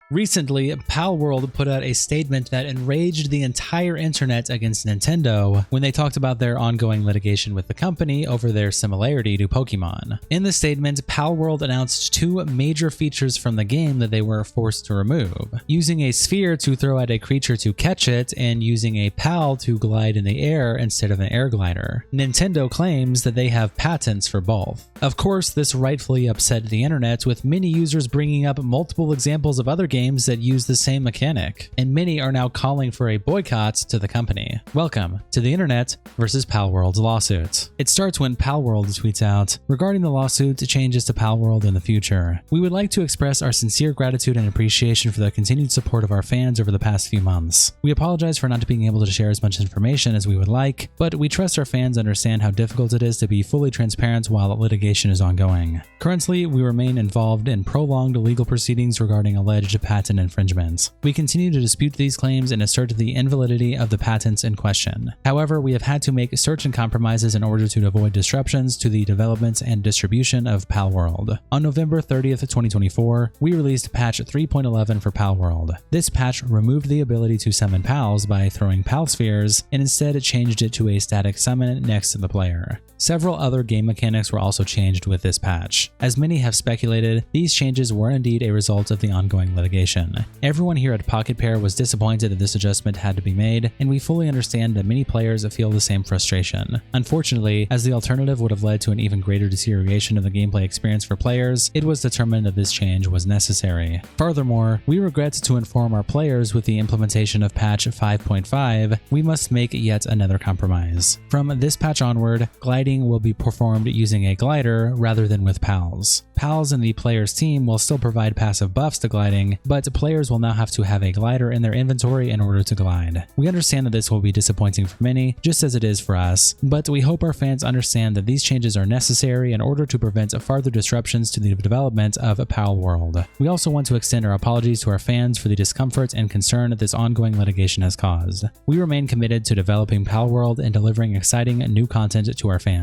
Recently, Palworld put out a statement that enraged the entire internet against Nintendo when they talked about their ongoing litigation with the company over their similarity to Pokemon. In the statement, Palworld announced two major features from the game that they were forced to remove: using a sphere to throw at a creature to catch it, and using a PAL to glide in the air instead of an air glider. Nintendo claims that they have patents for both. Of course, this rightfully upset the internet, with many users bringing up multiple examples of other games that use the same mechanic, and many are now calling for a boycott to the company. Welcome to the internet versus Palworld's lawsuit. It starts when Palworld tweets out, "Regarding the lawsuit changes to Palworld in the future, we would like to express our sincere gratitude and appreciation for the continued support of our fans over the past few months. We apologize for not being able to share as much information as we would like, but we trust our fans understand how difficult it is to be fully transparent while litigation is ongoing. Currently, we remain involved in prolonged legal proceedings regarding alleged patent infringement. We continue to dispute these claims and assert the invalidity of the patents in question. However, we have had to make certain compromises in order to avoid disruptions to the development and distribution of Palworld. On November 30th, 2024, we released patch 3.11 for Palworld. This patch removed the ability to summon pals by throwing pal spheres and instead changed it to a static summon next to the player. Several other game mechanics were also changed with this patch. As many have speculated, these changes were indeed a result of the ongoing litigation. Everyone here at Pocket Pair was disappointed that this adjustment had to be made, and we fully understand that many players feel the same frustration. Unfortunately, as the alternative would have led to an even greater deterioration of the gameplay experience for players, it was determined that this change was necessary. Furthermore, we regret to inform our players with the implementation of patch 5.5, we must make yet another compromise. From this patch onward, gliding will be performed using a glider rather than with pals. Pals in the player's team will still provide passive buffs to gliding, but players will now have to have a glider in their inventory in order to glide. We understand that this will be disappointing for many, just as it is for us, but we hope our fans understand that these changes are necessary in order to prevent further disruptions to the development of Palworld. We also want to extend our apologies to our fans for the discomfort and concern that this ongoing litigation has caused. We remain committed to developing Palworld and delivering exciting new content to our fans.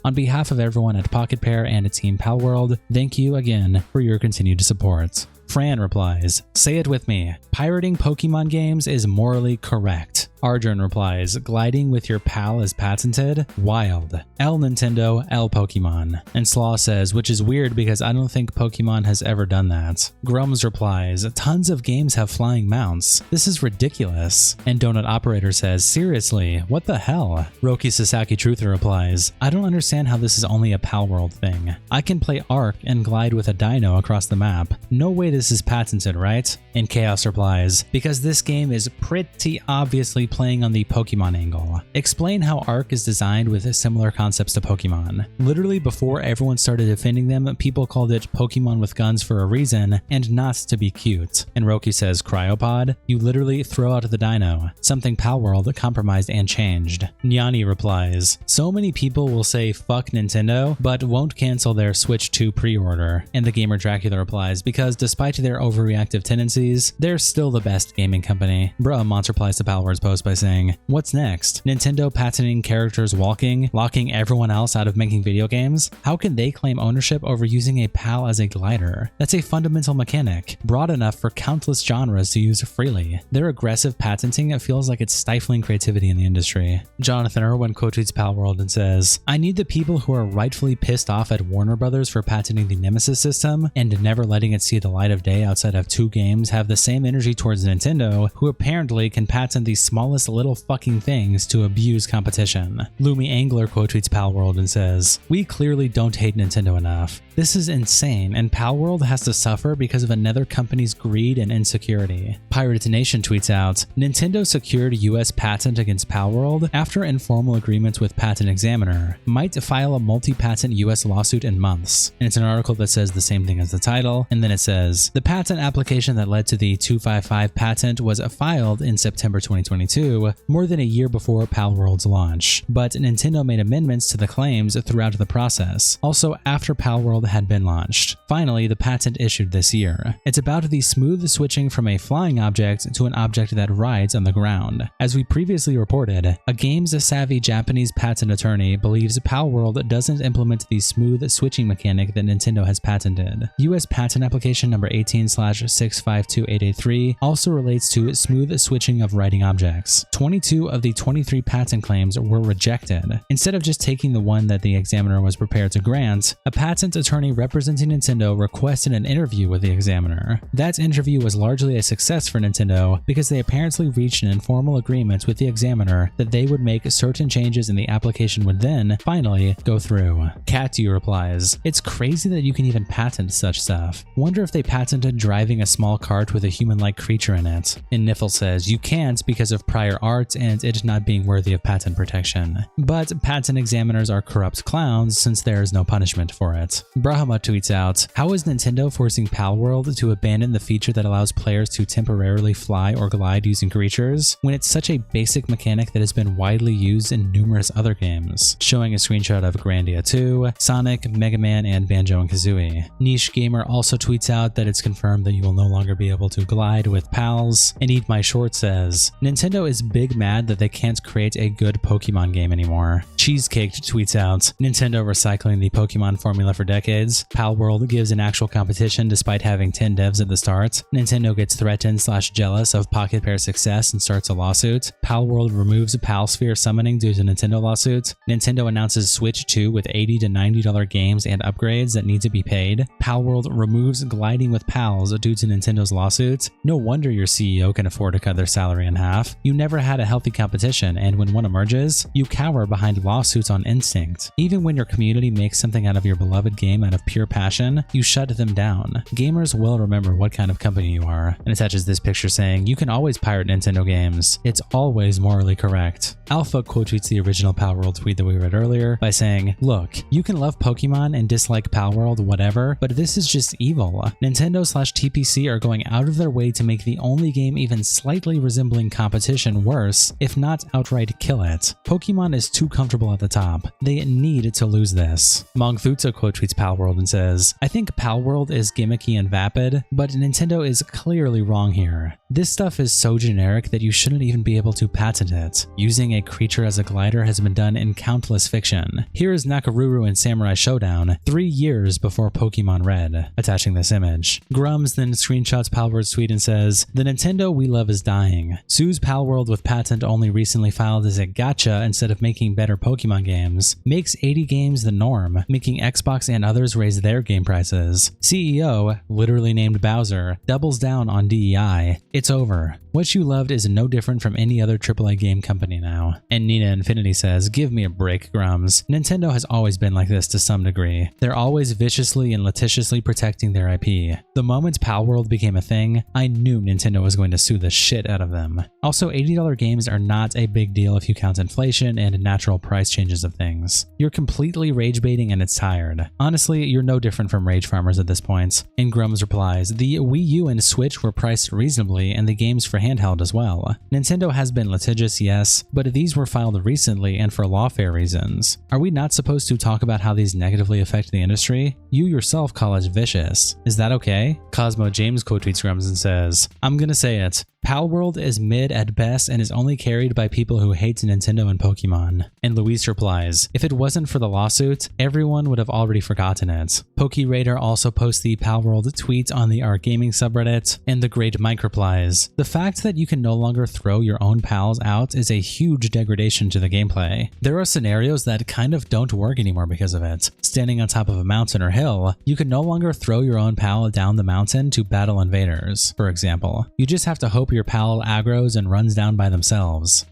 On behalf of everyone at Pocket Pair and Team Palworld, thank you again for your continued support." Fran replies, "Say it with me. Pirating Pokemon games is morally correct." Arjun replies, "Gliding with your pal is patented? Wild. L Nintendo, L Pokemon." And Slaw says, "Which is weird because I don't think Pokemon has ever done that." Grums replies, "Tons of games have flying mounts. This is ridiculous." And Donut Operator says, "Seriously, what the hell?" Roki Sasaki Truther replies, "I don't understand how this is only a Palworld thing. I can play Arc and glide with a dino across the map. No way this is patented, right?" And Chaos replies, "Because this game is pretty obviously playing on the Pokemon angle. Explain how Arc is designed with similar concepts to Pokemon. Literally before everyone started defending them, people called it Pokemon with guns for a reason and not to be cute." And Roki says, "Cryopod? You literally throw out the dino. Something Palworld compromised and changed." Nyani replies, "So many people will say fuck Nintendo, but won't cancel their Switch 2 pre-order." And the Gamer Dracula replies, "Because despite their overreactive tendencies, they're still the best gaming company." Bruh Mons replies to Palworld's post by saying, "What's next? Nintendo patenting characters walking, locking everyone else out of making video games? How can they claim ownership over using a PAL as a glider? That's a fundamental mechanic, broad enough for countless genres to use freely. Their aggressive patenting feels like it's stifling creativity in the industry." Jonathan Irwin quote tweets Palworld and says, "I need the people who are rightfully pissed off at Warner Brothers for patenting the Nemesis system and never letting it see the light of day outside of 2 games have the same energy towards Nintendo, who apparently can patent the smallest little fucking things to abuse competition." Lumi Angler quote tweets Palworld and says, "We clearly don't hate Nintendo enough. This is insane, and Palworld has to suffer because of another company's greed and insecurity." Pirate Nation tweets out, "Nintendo secured US patent against Palworld after informal agreements with Patent Examiner. Might file a multi-patent US lawsuit in months." And it's an article that says the same thing as the title, and then it says, "The patent application that led to the 255 patent was filed in September 2022 2 more than a year before Palworld's launch, but Nintendo made amendments to the claims throughout the process, also after Palworld had been launched. Finally, the patent issued this year. It's about the smooth switching from a flying object to an object that rides on the ground. As we previously reported, a games-savvy Japanese patent attorney believes Palworld doesn't implement the smooth switching mechanic that Nintendo has patented. US Patent Application number 18/652883 also relates to smooth switching of riding objects. 22 of the 23 patent claims were rejected. Instead of just taking the one that the examiner was prepared to grant, a patent attorney representing Nintendo requested an interview with the examiner. That interview was largely a success for Nintendo because they apparently reached an informal agreement with the examiner that they would make certain changes and the application would then, finally, go through. Catu replies, "It's crazy that you can even patent such stuff. Wonder if they patented driving a small cart with a human-like creature in it." And Niffle says, "You can't because of prior art and it not being worthy of patent protection. But patent examiners are corrupt clowns since there is no punishment for it." Brahma tweets out, "How is Nintendo forcing Palworld to abandon the feature that allows players to temporarily fly or glide using creatures, when it's such a basic mechanic that has been widely used in numerous other games?" Showing a screenshot of Grandia 2, Sonic, Mega Man, and Banjo & Kazooie. Niche Gamer also tweets out that it's confirmed that you will no longer be able to glide with pals, and Eat My Short says, "Nintendo is big mad that they can't create a good Pokemon game anymore." Cheesecaked tweets out, "Nintendo recycling the Pokemon formula for decades. Palworld gives an actual competition despite having 10 devs at the start. Nintendo gets threatened/jealous of Pocket Pair's success and starts a lawsuit. Palworld removes Palsphere summoning due to Nintendo lawsuit. Nintendo announces Switch 2 with $80 to $90 games and upgrades that need to be paid. Palworld removes gliding with pals due to Nintendo's lawsuit. No wonder your CEO can afford to cut their salary in half. You never had a healthy competition, and when one emerges, you cower behind lawsuits on instinct. Even when your community makes something out of your beloved game out of pure passion, you shut them down. Gamers will remember what kind of company you are." And attaches this picture saying, "You can always pirate Nintendo games. It's always morally correct." Alpha quote tweets the original Palworld tweet that we read earlier by saying, "Look, you can love Pokemon and dislike Palworld, whatever, but this is just evil. Nintendo/TPC are going out of their way to make the only game even slightly resembling competition worse, if not outright kill it. Pokemon is too comfortable at the top. They need to lose this." Mongthutsa quote tweets Palworld and says, "I think Palworld is gimmicky and vapid, but Nintendo is clearly wrong here. This stuff is so generic that you shouldn't even be able to patent it. Using a creature as a glider has been done in countless fiction. Here is Nakaruru in Samurai Showdown 3 years before Pokemon Red," attaching this image. Grums then screenshots Palworld's tweet and says, "The Nintendo we love is dying. Sues Palworld with patent only recently filed as a gacha instead of making better Pokemon games. Makes 80 games the norm, making Xbox and others raise their game prices. CEO, literally named Bowser, doubles down on DEI. It's over. What you loved is no different from any other AAA game company now." And Nina Infinity says, "Give me a break, Grums. Nintendo has always been like this to some degree. They're always viciously and litigiously protecting their IP. The moment Palworld became a thing, I knew Nintendo was going to sue the shit out of them. Also, $80 games are not a big deal if you count inflation and natural price changes of things. You're completely rage baiting and it's tired. Honestly, you're no different from rage farmers at this point." And Grums replies, "The Wii U and Switch were priced reasonably and the games for handheld as well. Nintendo has been litigious, yes, but these were filed recently and for lawfare reasons. Are we not supposed to talk about how these negatively affect the industry? You yourself call it vicious. Is that okay?" Cosmo James quote tweets Grums and says, "I'm gonna say it. Palworld is mid at best and is only carried by people who hate Nintendo and Pokemon." And Luis replies, "If it wasn't for the lawsuit, everyone would have already forgotten it." PokeRaider also posts the Palworld tweet on the Art Gaming subreddit, and the Great Mike replies, "The fact that you can no longer throw your own pals out is a huge degradation to the gameplay. There are scenarios that kind of don't work anymore because of it. Standing on top of a mountain or hill, you can no longer throw your own pal down the mountain to battle invaders, for example. You just have to hope your pal aggroes and runs down by themselves.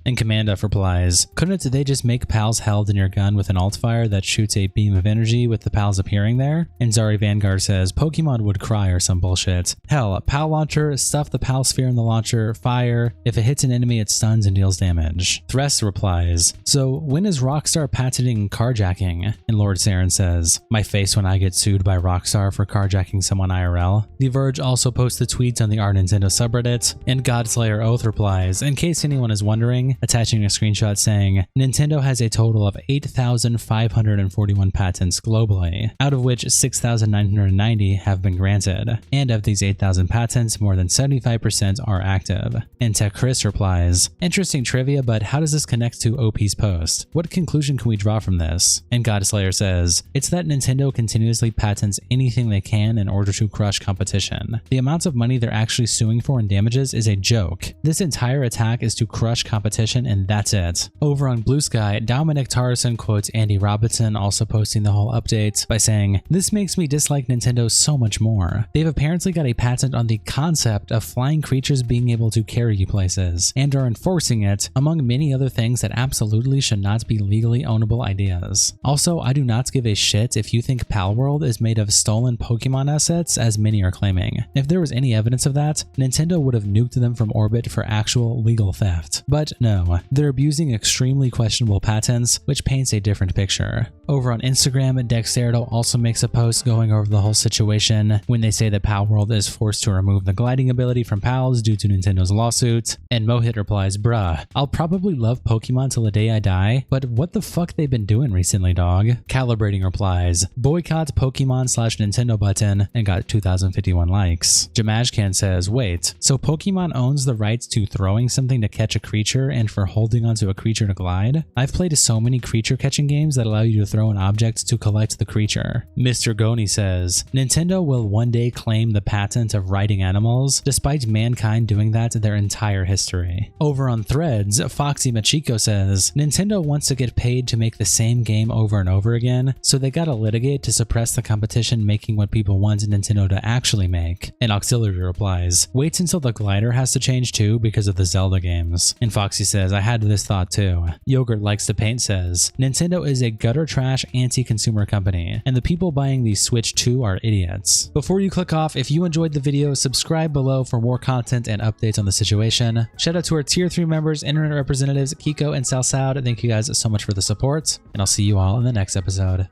And Commanda replies, couldn't they just make pals held in your gun with an alt fire that shoots a beam of energy with the pals appearing there? And Zari Vanguard says, Pokemon would cry or some bullshit. Hell, pal launcher, stuff the pal sphere in the launcher, fire. If it hits an enemy, it stuns and deals damage. Thress replies, so when is Rockstar patenting carjacking? And Lord Saren says, my face when I get sued by Rockstar for carjacking someone IRL. The Verge also posts the tweets on the Our Nintendo subreddit, and Godslayer Oath replies, in case anyone is wondering, attaching a screenshot saying, Nintendo has a total of 8,541 patents globally, out of which 6,990 have been granted. And of these 8,000 patents, more than 75% are active. And Tech Chris replies, interesting trivia, but how does this connect to OP's post? What conclusion can we draw from this? And Godslayer says, it's that Nintendo continuously patents anything they can in order to crush competition. The amounts of money they're actually suing for in damages is a joke. This entire attack is to crush competition and that's it. Over on Blue Sky, Dominic Tarson quotes Andy Robinson, also posting the whole update, by saying, this makes me dislike Nintendo so much more. They've apparently got a patent on the concept of flying creatures being able to carry you places, and are enforcing it, among many other things that absolutely should not be legally ownable ideas. Also, I do not give a shit if you think Palworld is made of stolen Pokemon assets, as many are claiming. If there was any evidence of that, Nintendo would have nuked them from orbit for actual legal theft. But no, they're abusing extremely questionable patents, which paints a different picture. Over on Instagram, Dexerto also makes a post going over the whole situation when they say that Palworld is forced to remove the gliding ability from pals due to Nintendo's lawsuit, and Mohit replies, bruh, I'll probably love Pokemon till the day I die, but what the fuck they been doing recently, dog? Calibrating replies, boycott Pokemon/Nintendo button, and got 2,051 likes. Jamajkan says, wait, so Pokemon owns the rights to throwing something to catch a creature and for holding onto a creature to glide? I've played so many creature catching games that allow you to throw an object to collect the creature. Mr. Goni says, Nintendo will one day claim the patent of riding animals, despite mankind doing that their entire history. Over on Threads, Foxy Machiko says, Nintendo wants to get paid to make the same game over and over again, so they gotta litigate to suppress the competition making what people want Nintendo to actually make. And Auxiliary replies, wait until the glider has to change too because of the Zelda games. And Foxy says, I had this thought too. Yogurt Likes to Paint says, Nintendo is a gutter trash anti-consumer company, and the people buying the Switch 2 are idiots. Before you click off, if you enjoyed the video, subscribe below for more content and updates on the situation. Shout out to our Tier 3 members, Internet representatives, Kiko and Salsaud. Thank you guys so much for the support, and I'll see you all in the next episode.